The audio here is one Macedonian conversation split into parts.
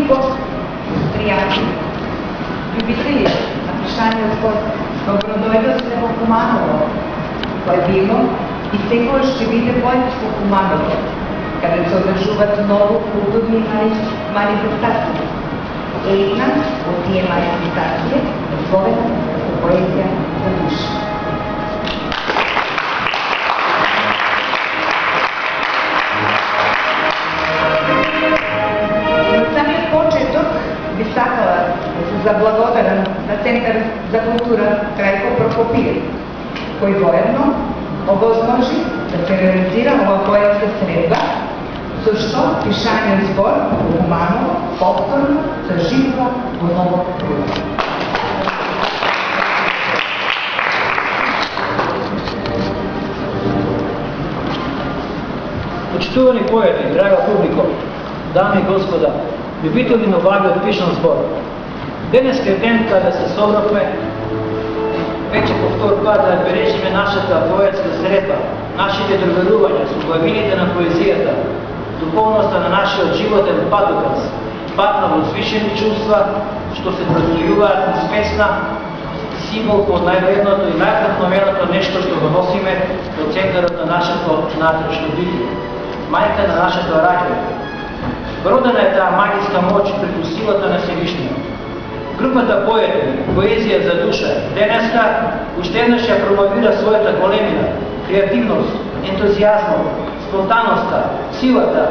гост, приятели, любители на пишание Збор, добродојдовте во Куманово, кое било и секој ще биде поетско Куманово, каде се одржуваат многу културни манифестации. Една од тие манифестации е зовена како поезија за душа. На самиот почеток би сакала да се заблагодарам на Центар за култура Крајко Прокопиев, кој воедно овозможи да се реализира ова поетска средба, зашто пишаниот Збор во Куманово повторно заживува во ново русло. Почитувани поети, драга публико, дами и господа, љубители на овајот пишан Збор. Денес е ден каде се собравме веќе по втор пат да бележиме нашата поетска средба, нашите доверувања со главините на поезијата, духовноста на нашиот животен патоказ, пат на возвишени чувства, што се простојуваат низ песна, символ под највредното и највдохновеното нешто што го носиме во центарот на нашето внатрешно битие, мајка на нашето раѓање. Родена е таа магиска моќ преку силата на Севишниот. Групата поети, поезија за душа, денеска уште еднаш ја промовира својата големина, креативност, ентузијазмот, спонтанноста, силата,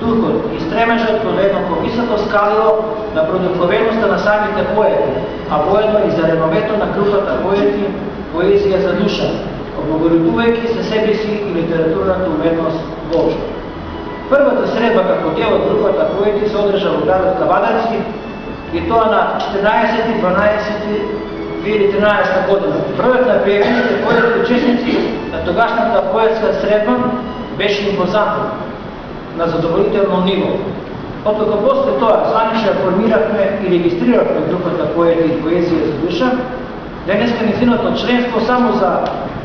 духот и стремежот кон едно повисоко скалило на продуктовеноста на самите поети, а воедно и за реновето на групата поети, поезија за душа, облагородувајќи се себе си и литературната уметност воопшто. Првата средба како дел од групата поети се одржа во градот Кавадарци и тоа на 14.12.2013 година. Бројот на пријавените поети учесници на тогашната поетска средба беше импозантен, на задоволително ниво. Откако после тоа званично формиравме и регистрирахме групата поети и поезија за душа, денеска низиното членство само за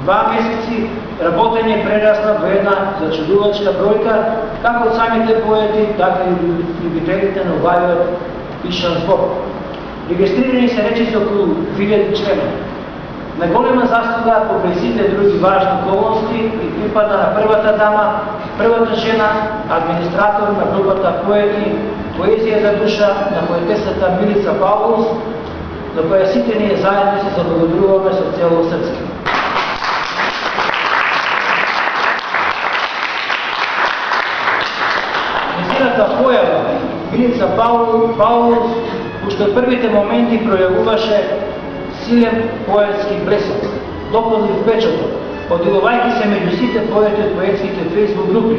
2 месеци работење прерасна во една зачудувачка бројка, како од самите поети, така и љубителите на овајот пишан Збор. Регистрирани се речиси околу 1000 членови. Најголема заслуга покрај сите други важни околности и припада на првата дама, првата жена, администратор на групата поети, поезија за душа на поетесата Милица Павлус, на која сите ние заедно се заблагодаруваме со цело срце. Незината појава Милица Павлус уште од првите моменти пројавуваше силен поетски блесок, дополнив печатот, поделувајќи се меѓу сите поети од поетските фејсбук групи.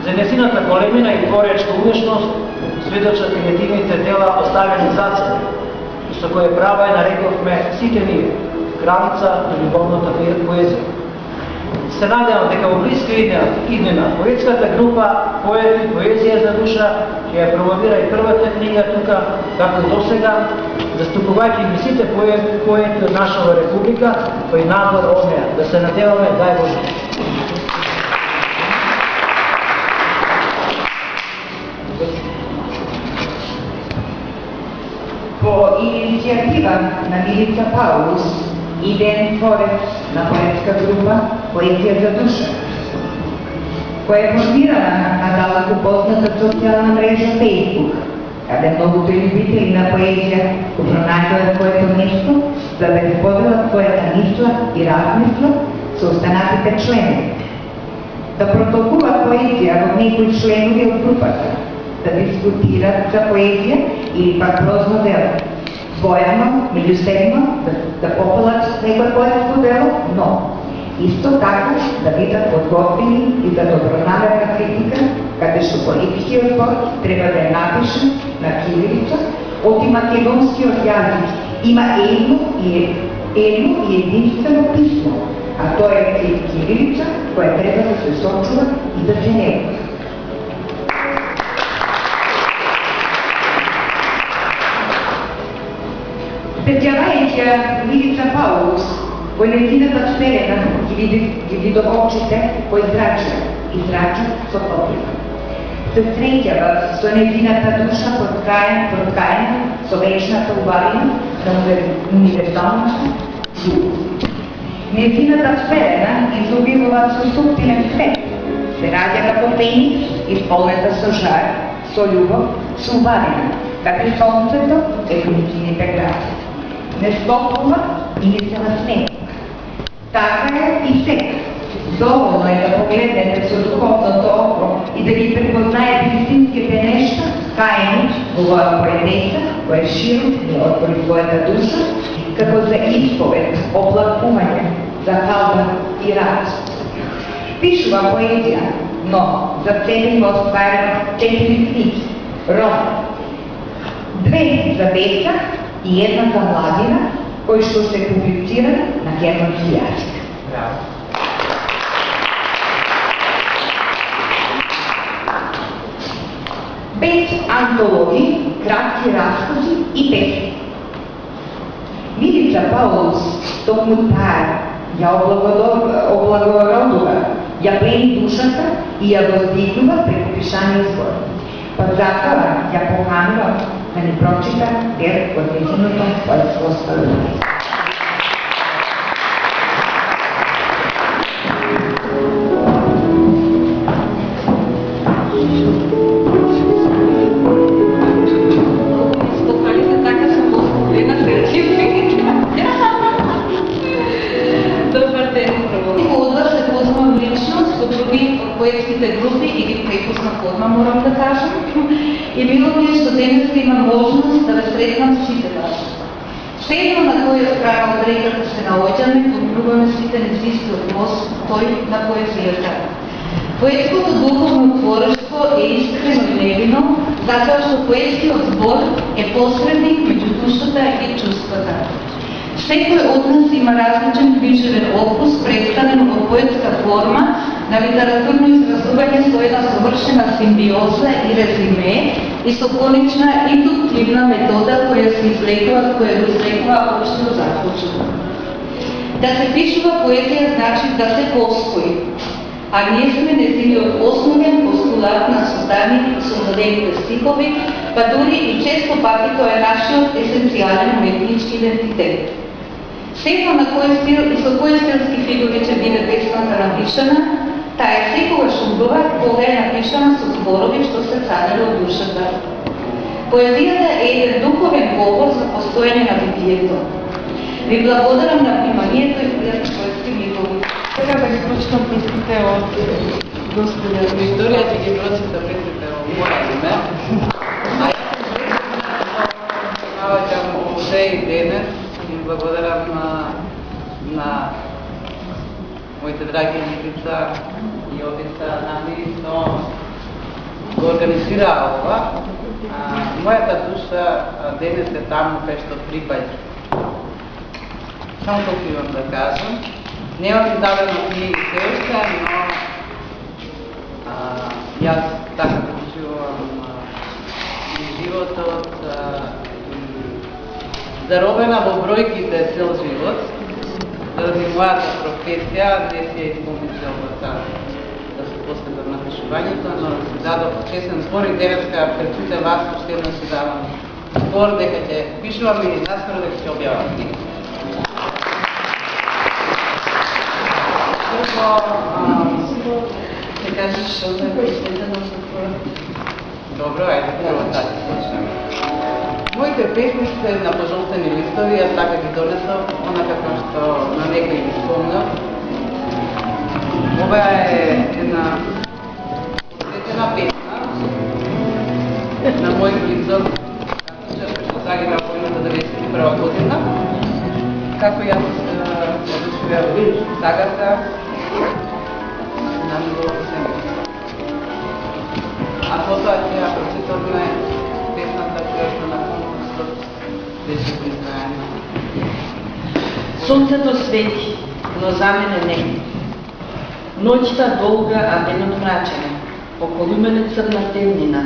За незината големина и творечка умешност сведочат и нетивните дела оставени зацени, и со кое право ја нарековме сите ние, кралица на љубовната поезија. Се надевам дека во блиска иднина поетската група поети поезија за душа ќе ја промовира и првата книга тука, како досега, заступувајќи ги сите поети од нашава република, кои надвор од неа. Да се надеваме, дај Боже. По иницијатива на Милица Паулус идеен творец на поетска група Поезија за душа, која е формирана на далеко позната социјална мрежа Facebook, каде многуто љубители на поезија го пронајдоа своето место за да ги поделат својата мисла и размисла со останатите члени, да протолкуваат поезија во некои членови од групата, да дискутират за поезија или пак прозно дело, војано, меѓусебно, да попелат некој поетско дело, но исто така да бидат подготвени и за добронамерна критика, каде што поетскиот збор треба да е напишан на кирилица, оти македонскиот јазик има едно и единствено писмо, а тоа е кирилица, која треба да се сочува и да се негува. Специјалајќи Милица Паулус, кој незината вселена ги видов очите кои зрачат со потреба. се среќава со нејзината душа проткаена со вечната убавина на универзалната љубов. Нејзината вселена изобилува со суптилен свет, се раѓа како феникс, исполнета со жар, со љубов, со убавина, како сонцето е нејзините гради. Не стопува и не се насмева. Така е и сега. Доволно е да погледнете со духовното око и да ги препознаете истинските нешта, каени во оваа поетеса, која широко ни отвори својата душа, како за исповед, оплакување, за халба и радост. Пишува поезија, но за себе има остварено 4 книги, романи, 2 за деца и 1 за младина, кои што се публицирани на германски јазик. Без антологии, кратки раскази и песни. Милица Паулус токму таа ја облагородува, ја плени душата и ја воздигнува преку пишани збор. Па затоа ја поканува да ни прочита дел од нејзиното оставување. Поетските групи и ги препуснав одма, морам да кажам. И мило ми е што денес има можност да ве сретнам сите вас. Седно на која страна од реката се наоѓаме, подмнуваме сите незистиот мост, тој на поезијата. Поетското духовно творештво е искрено и невино, затоа што поетскиот збор е посредник меѓу душата и чувствата. Секој од нас има различен книжевен опус, представен во поетска форма, на литературно изразување со една совршена симбиоза и резиме и со конечна индуктивна метода која го извлекува обштиот заклучок. Да се пишува поезија значи да се постои, а ние сме нејзиниот основен постулат на создадените стихови, па дури и често пати тоа е нашиот есенцијален уметнички идентитет. Сето на кој стил и со кој стилски фигури ќе биде песната напишана, таа е секогаш убава кога е напишана со зборови што се цадели од душата. Поезијата е еден духовен говор за постојање на битието. Ви благодарам на вниманието и пријатни поетски мигови. Сега да ги прочитам песните од господја Викторија, ќе ги прочита песните од моја име. А јас се овде и денес и благодарам на моите драги Милица и Јовица Нами, што го организираа ова. Мојата душа денес е таму кај што припаѓа. Само толку имам да кажам. Немам издадено книги се уште, но јас така преживувам и животот, заробена во бројките цел живот, заради мојата професија не си е исполнил целата да се посветам на пишувањето, но си дадов честен збор и денеска пред сите вас уште еднаш си давам збор дека ќе пишувам и наскоро дека ќе објавам книги. Ќе кажеш што е посветено за това? Добро, ајде, прво тази почнем. Моите песни се на пожолтени листови, јас така ги донесов, онака како што на некој ги спомнав. Ова е една посветена песна на мој близок, што загина во 1991 година. Како јас одушевјав сагата на неговото семејство. А потоа ќе ја прочитавме песната која што на конкурсот беше признаена. Сонцето свети, но за мене не. Ноќта долга, а денот мрачен. Околу мене црна темнина.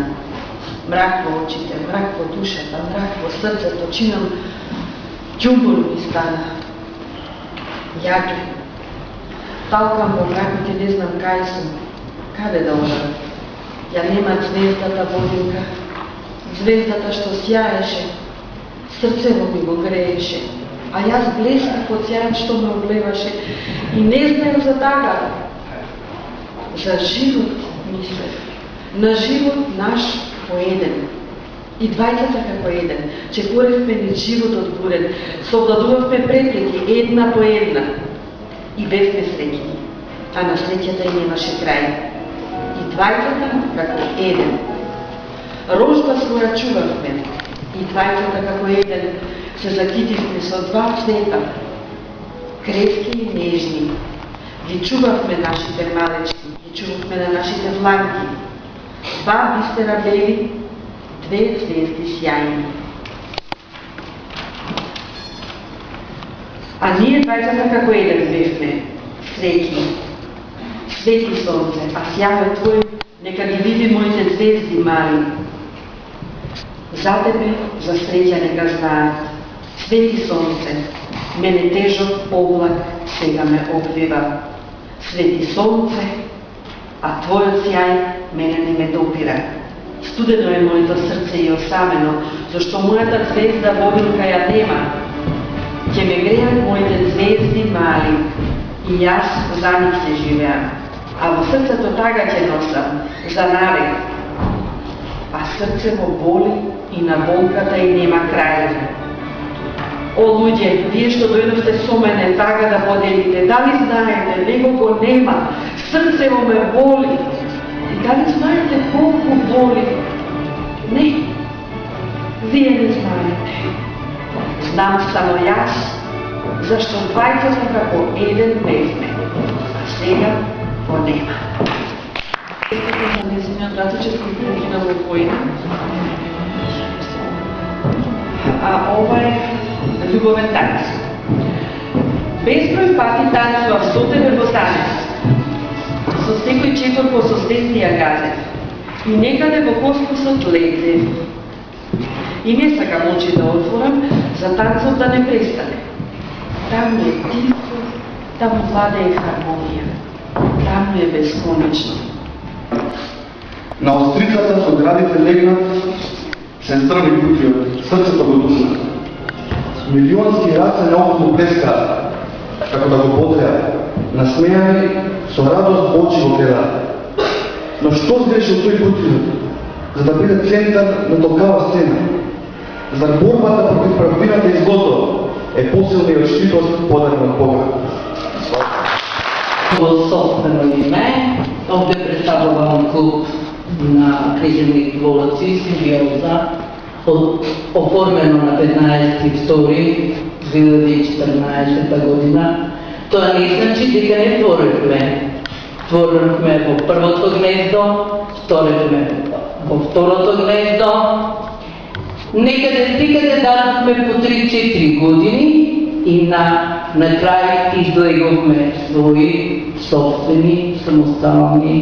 Мрак во очите, мрак во душата, мрак во срцето, чинам ѓумбур ми стана. Јаке, талкам во мракот и не знам кај сум, каде да одам. ја нема звездата Бодилка, звездата што сјаеше, срцево ми го грееше, а јас блескав од сјајот што ме облеваше и не знаев за тага. За живот, мислев, на живот наш поеден. И двајцата како еден, чекоревме низ животот бурен, совладувавме препреки една по една и бевме среќни, а на среќата и немаше крај. И двајцата како еден. Рожба своја чувавме, и двајцата како еден се закитивме со два цвета, крепки и нежни. Ги чувавме нашите малечки, ги чувавме на нашите дланки. Два бистера бели, две звезди сјајни. А ние двајцата како еден бевме, среќни. Свети сонце, а сјавот твој нека ги види моите звезди мали. За тебе, за среќа нека знаат. Свети сонце, мене тежок облак сега ме обвива. Свети сонце, а твојот сјај мене не ме допира. Студено е моето срце и осамено, зашто мојата звезда Бодилка ја нема. Ќе ме греат моите звезди мали, и јас за нив се живеам. А во срцето тага ќе носам, за навек. А срце му боли и на болката и нема крај. О, луѓе, вие што дојдовте со мене тага да поделите, дали знаете, него го нема, срце му ме боли. И дали знаете колку боли? Не, вие не знаете. Знам само јас, зашто двајцата како еден бевме, а сега го нема. Незиниот ратичев кој погина во војна. А ова е љубовен танец. Безброј пати танцував со тебе во танец. Со секој чекор по состестија газев. И некаде во космосот летев. И не сакам очи да отворам, за танцот да не престане. Таму е тихо, таму владее хармонија. Таму е бесконечно. На острицата со градите легнат сестрани куќи од срцето го душна. Милионски раце наоколу блескаат, како да го потреа, насмејани со радост очи го гледаат. Но што сгрешил тој куќи, за да биде центар на толкава сцена? За борбата против правдината и злото е посилниот штитот подарен од Бога. Во собствено име, овде представувам клуб на крижевни дворци, Симбиоза, оформено на 15.2. 2014 година. Тоа не значи дека не творевме. Творевме во првото гнездо, творевме во второто гнездо. Некаде дадохме по 3-4 години и на крај излеговме свои собствени, самостални,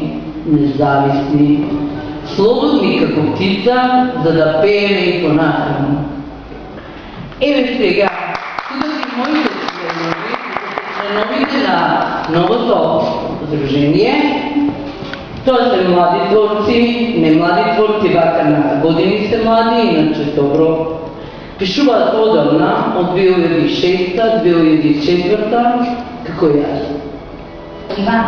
независни, слободни како птица, за да пееме и понатаму. Еве сега, тука си моите членовите на новото здружение. Тоа се млади творци, не млади творци, вака на години се млади, иначе добро. Пишуваат одавна, од 2006-2004, како јас. Иван,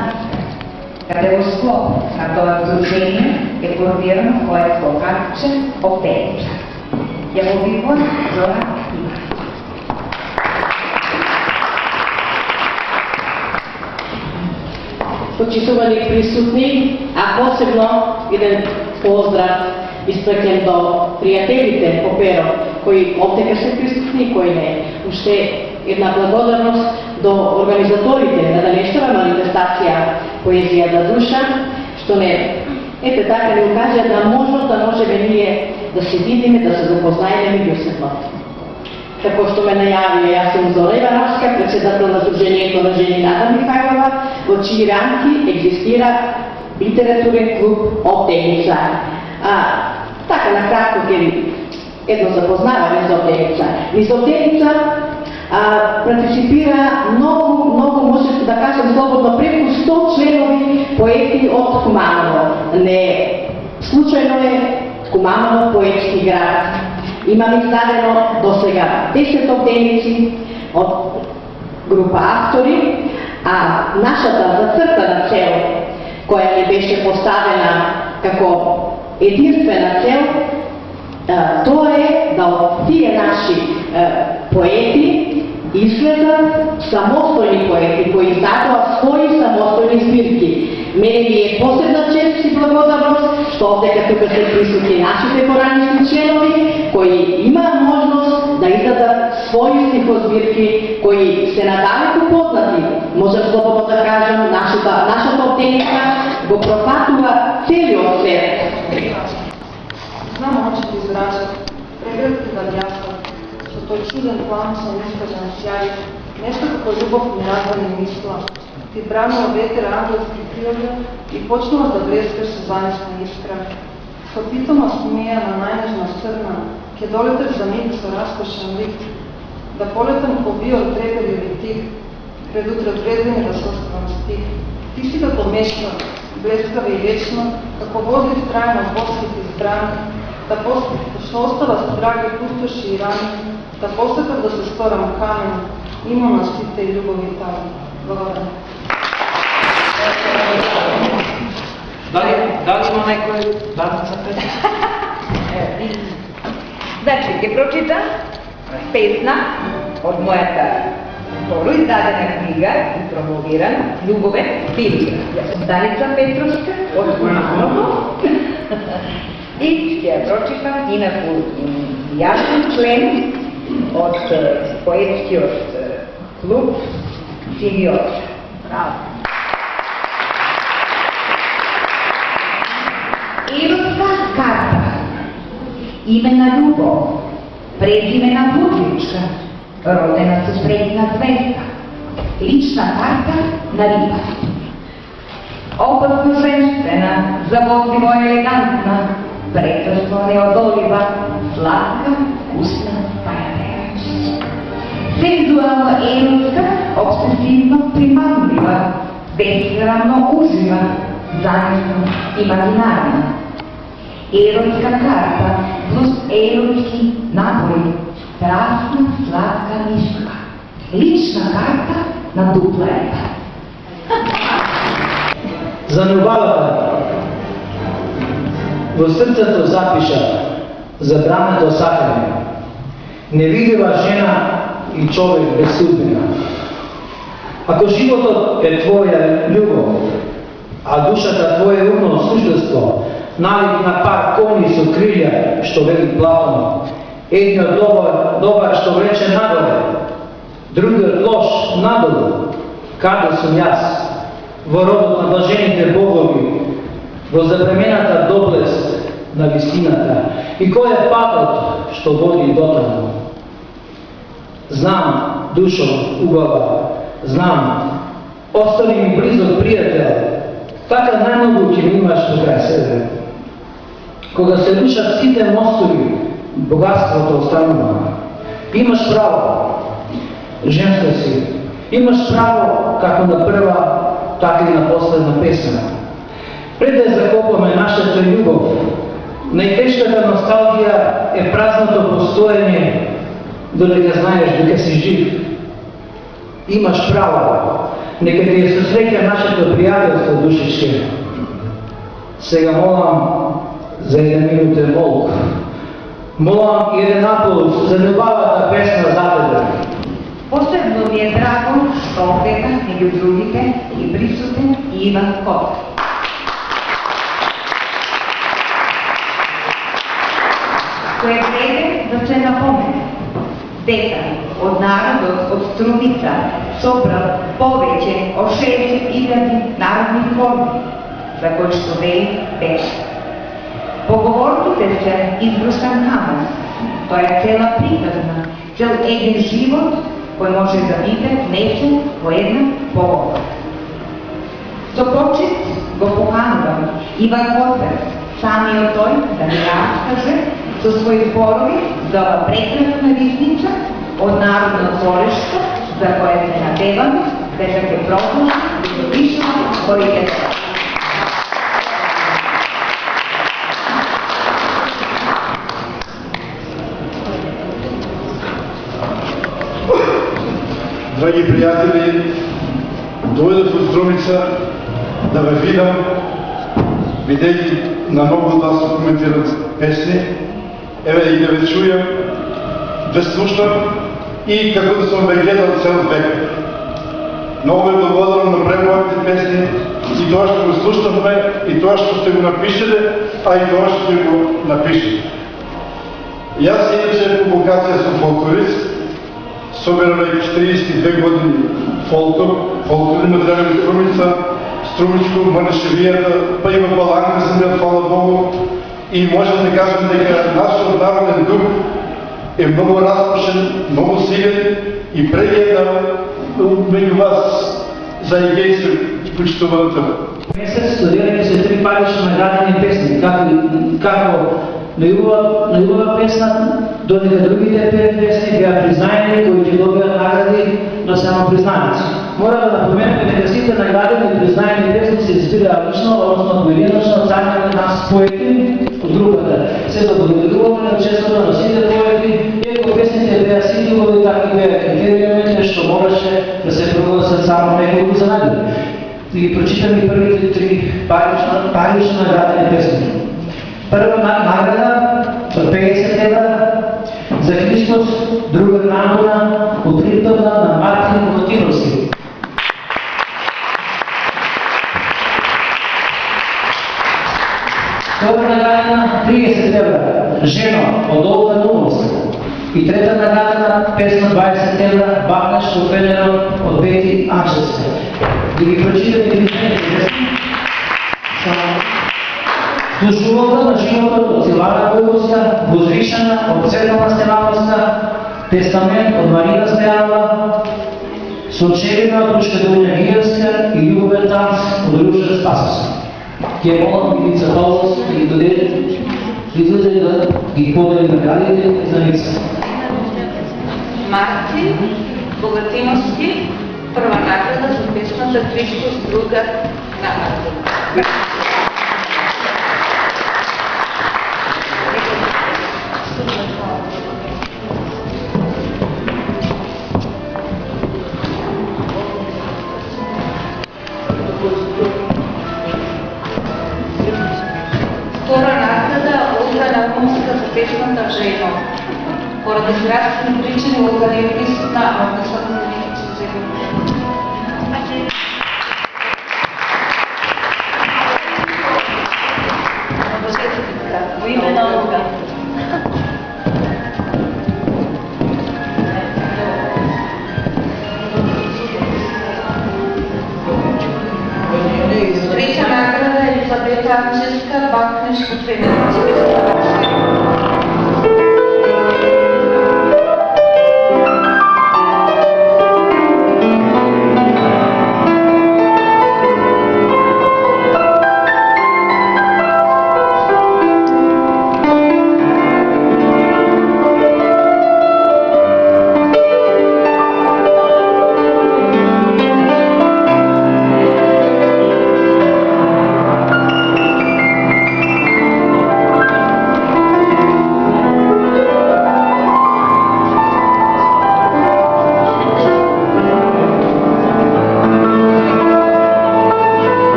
каде во склоп на тоа здружение е формирано поетско картче Оптејча. Ја го бивам Зора Иван. Почитувани присутни, а посебно еден поздрав испраќен до пријателите по перо, кои овдека се присутни, кои не. Уште една благодарност до организаторите на денешната манифестација Поезија за душа, што не, ете така ни укажа да можеме ние да се видиме, да се запознаеме меѓусебно. Како што ме најави, јас сум Зора Ивановска, председател на Сдруженијето на жени Нада Михајлова, во чии рамки екзистира литературен клуб Оптејница. Така накратко ќе ви едно запознаваме за Оптејница. Низ Оптејница партиципира многу, може да кажем слободно, преку 100 членови поети од Куманово. Не Завршено е Куманово поетски град. Имам издадено до сега 10 обделници од група автори, а нашата зацртана цел, која ни беше поставена како единствена цел, тоа е да од тие наши поети излезат самостојни поети кои издадоа своји самостојни збирки. Мене ми е посебна чест и благодарност што овдека тука се присутни нашите поранишни членови кои има можност да издадат своји стихозбирки кои се надалеку познати. Можам слободно да кажам, нашата обделnica го пропатува целиот свет. Знам очите изражат, преградите да бляскат, со тој чуден план со нескажан сјај, нешто како љубов ми радва не мисла. Ти бранува ветер ангелски крилја и почнува да блескаш со занешна искра. Со питома смеја на најнежна срна, ке долетеш за миг со раскошен лик, да полетам по биор трепеливи тих, пред утре вредени да составам стих. Ти си како мечка, блескава и вечно, како возлив трајно боските избрани, да што остава со драги пустоши и рани, да посекам да се сторам камен, имам на сите и љубови тали. Благодарам. Дали има некој даница песна? Значи, ќе прочита песна од мојата второ издадена книга и промовирана Љубовен Билија. Јас сум Даница Петровска од Куманово и ќе ја прочитам инаку јас сум член од поетскиот клуб Симбиоза. Браво! Еротска карта. Име на љубов, презиме на Будличка, родена со средна звезда, лична карта на риба. Опасно женствена, заводливо елегантна, прекрасно неодолива, сладка, вкусна, пајатеја. Сензуална еротска, обсесивно примамлива, безсрамно ужива, занешно имагинарна. Еротска карта плюс еротски напори, страстна, сладка мишка. Лична карта на дупла риба. За љубавата во срцето запиша, забрането сакаме, невидива жена и човек без судбина. Ако животот е твоја љубов, а душата твое умно существо, налик на пар кони со крилја, што вели Платон, едниот добар што влече надоле, другиот лош надолу, каде сум јас, во родот на блажените богови, во забремената доблест на вистината, и кој е патот што води дотаму. Знам, душо убава, знам, остани ми близок пријател, така најмногу ќе ми имаш покрај себе. Кога се рушат сите мостови, богатството останува. Имаш право, женска си, имаш право како на прва, така и на последна песна. Пред да закопаме нашата љубов, најтешката носталгија е празното постоење, додека знаеш дека си жив. Имаш право, нека ти ја сосреќа нашето пријателство, душичке. Сега молам за еден минутен молк. Молам еден аплауз за љубавата песна за тебе. Посебно ми е драго што овдека меѓу другите и присутен Иван Кот. Кој vreде да се напомене дека од народот од Струмица собрал повеќе од 60.000 народни форми, за кои што вели песна. Поговорките се избрусан камен, тоа е цела приказна, цел еден живот кој може да биде внесен во една поговорка. Со почет го поканувам Иван Котев, самиот тој да ни раскаже со своји зборови за ова прекрасна визница од народно творештво за кое се надеваме дека ќе продолжи да го пишува своите драги приятели, дојдов од Струмица да ве видам, бидејќи на многу од вас коментират песни, еве и да ве чујам, да слушам и како да сум ве гледал цел век. Многу ве благодарам на преводите песни и тоа што го слушнавме, и тоа што сте го напишеле, а и тоа што сте го напишеле. Јас иначе по вокација сум фолклорист, собираме 42 години фолклор на древна Струмица, Струмичко, Манешевијата, па има Паланка земја, фала Богу, и можем да кажем дека нашиот народен дух е многу распушен, многу силен и прегледа меѓу вас за егејство и почитуваната. Месец студирање се 3 парично наградени песни, како најубава песна, додека другите 5 песни беа признаени, кои ќе добиат награди на самопризнаници. Мора да напоменеме дека сите наградени и признаени песни се избираа лично, односно поединечно од самите нас поети од групата. Се заблагодаруваме на честото на сите поети, иако песните беа сите убави, така и беа критериумите што можеше да се прогласат само неколку за награди. И прочитам и првите 3 парично наградени песни. Прва награда од 50 евра за Христос, друга награда од Риптона на Мартин Котиновски. Втора награда 30 евра Жено од Олга Нумовска. И трета награда 520 евра Бакнеш од Венера од Бети Анчевска. Да ги прочитаме и песни. Служувата на животот од Силана Бојковска, Возвишена од Цветана Стенаровска, Тестамент од Марина Стојанова, Сончевина од Рушкадовина Гиевска и Љубовен танц од Рушка Спасовска. Ке молам Милица Павловска да ги дојде да ги подели наградите за лица. Мартин Богатиновски, прва награда за песната Христос, друга награда. Втора награда Олга Нагумска за песната Жено. Поради здравствени причини Олга не е присутна, а не са на нeke се взема. Во име на Олга. Трета награда Елизавета Анчевска, Бакнеш, Котвенец.